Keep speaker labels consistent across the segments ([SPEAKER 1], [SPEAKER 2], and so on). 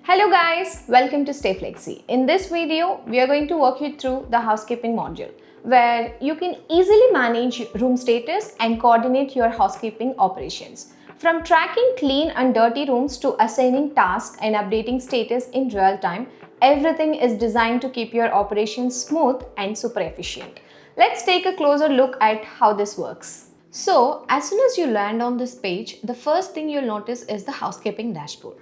[SPEAKER 1] Hello guys, welcome to Stayflexi. In this video, we are going to walk you through the housekeeping module where you can easily manage room status and coordinate your housekeeping operations. From tracking clean and dirty rooms to assigning tasks and updating status in real time, everything is designed to keep your operations smooth and super efficient. Let's take a closer look at how this works. So, as soon as you land on this page, the first thing you'll notice is the housekeeping dashboard.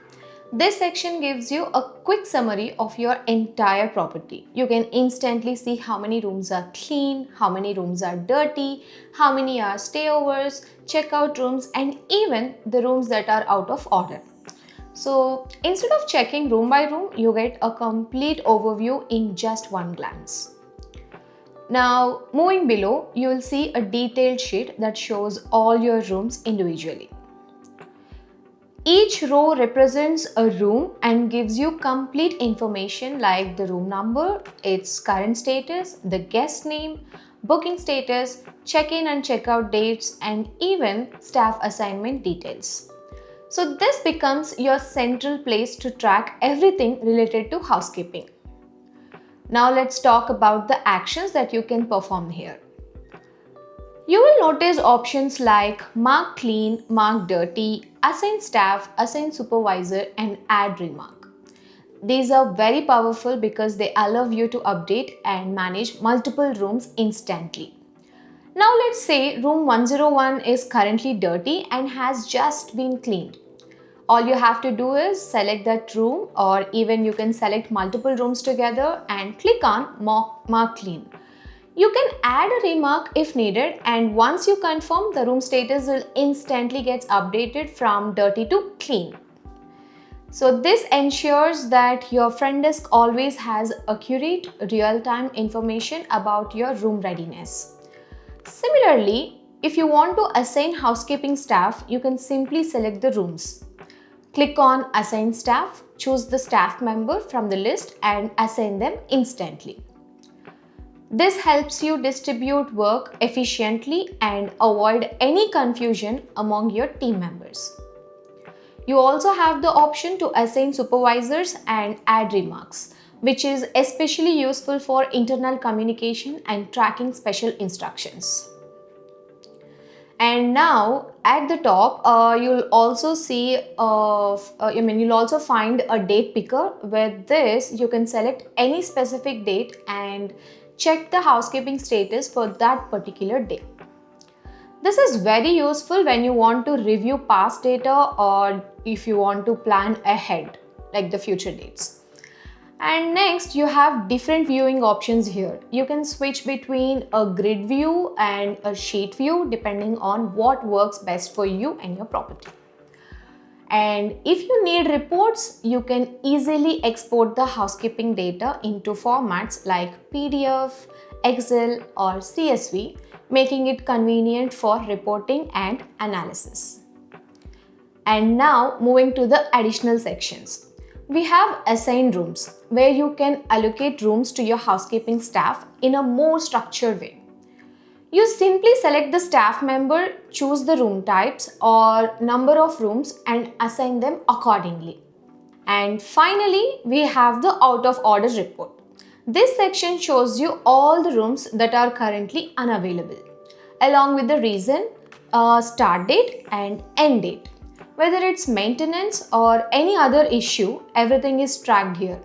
[SPEAKER 1] This section gives you a quick summary of your entire property. You can instantly see how many rooms are clean, how many rooms are dirty, how many are stayovers, checkout rooms, and even the rooms that are out of order. So instead of checking room by room, you get a complete overview in just one glance. Now, moving below, you will see a detailed sheet that shows all your rooms individually. Each row represents a room and gives you complete information like the room number, its current status, the guest name, booking status, check-in and check-out dates, and even staff assignment details. So this becomes your central place to track everything related to housekeeping. Now let's talk about the actions that you can perform here. You will notice options like mark clean, mark dirty, assign staff, assign supervisor, and add remark. These are very powerful because they allow you to update and manage multiple rooms instantly. Now let's say room 101 is currently dirty and has just been cleaned. All you have to do is select that room, or even you can select multiple rooms together and click on mark clean. You can add a remark if needed, and once you confirm, the room status will instantly get updated from dirty to clean. So this ensures that your front desk always has accurate real-time information about your room readiness. Similarly, if you want to assign housekeeping staff, you can simply select the rooms. Click on Assign Staff, choose the staff member from the list and assign them instantly. This helps you distribute work efficiently and avoid any confusion among your team members. You also have the option to assign supervisors and add remarks, which is especially useful for internal communication and tracking special instructions. And now at the top, you'll also see, you'll also find a date picker. With this, you can select any specific date and check the housekeeping status for that particular day. This is very useful when you want to review past data or if you want to plan ahead, like the future dates. And next, you have different viewing options here. You can switch between a grid view and a sheet view depending on what works best for you and your property. And if you need reports, you can easily export the housekeeping data into formats like PDF, Excel, or CSV, making it convenient for reporting and analysis. And now moving to the additional sections. We have assign rooms, where you can allocate rooms to your housekeeping staff in a more structured way. You simply select the staff member, choose the room types or number of rooms and assign them accordingly. And finally, we have the out of order report. This section shows you all the rooms that are currently unavailable, along with the reason, start date and end date. Whether it's maintenance or any other issue, everything is tracked here.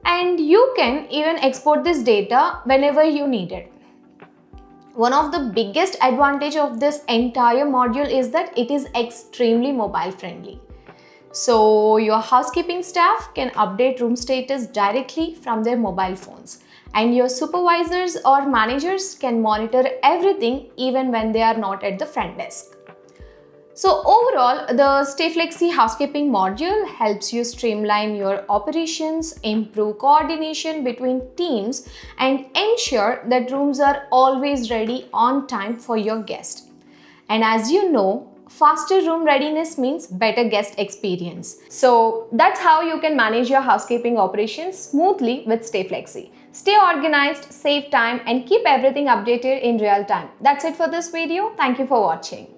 [SPEAKER 1] And you can even export this data whenever you need it. One of the biggest advantage of this entire module is that it is extremely mobile friendly. So your housekeeping staff can update room status directly from their mobile phones, and your supervisors or managers can monitor everything even when they are not at the front desk. So overall, the Stayflexi housekeeping module helps you streamline your operations, improve coordination between teams, and ensure that rooms are always ready on time for your guest. And as you know, faster room readiness means better guest experience. So that's how you can manage your housekeeping operations smoothly with Stayflexi. Stay organized, save time, and keep everything updated in real time. That's it for this video. Thank you for watching.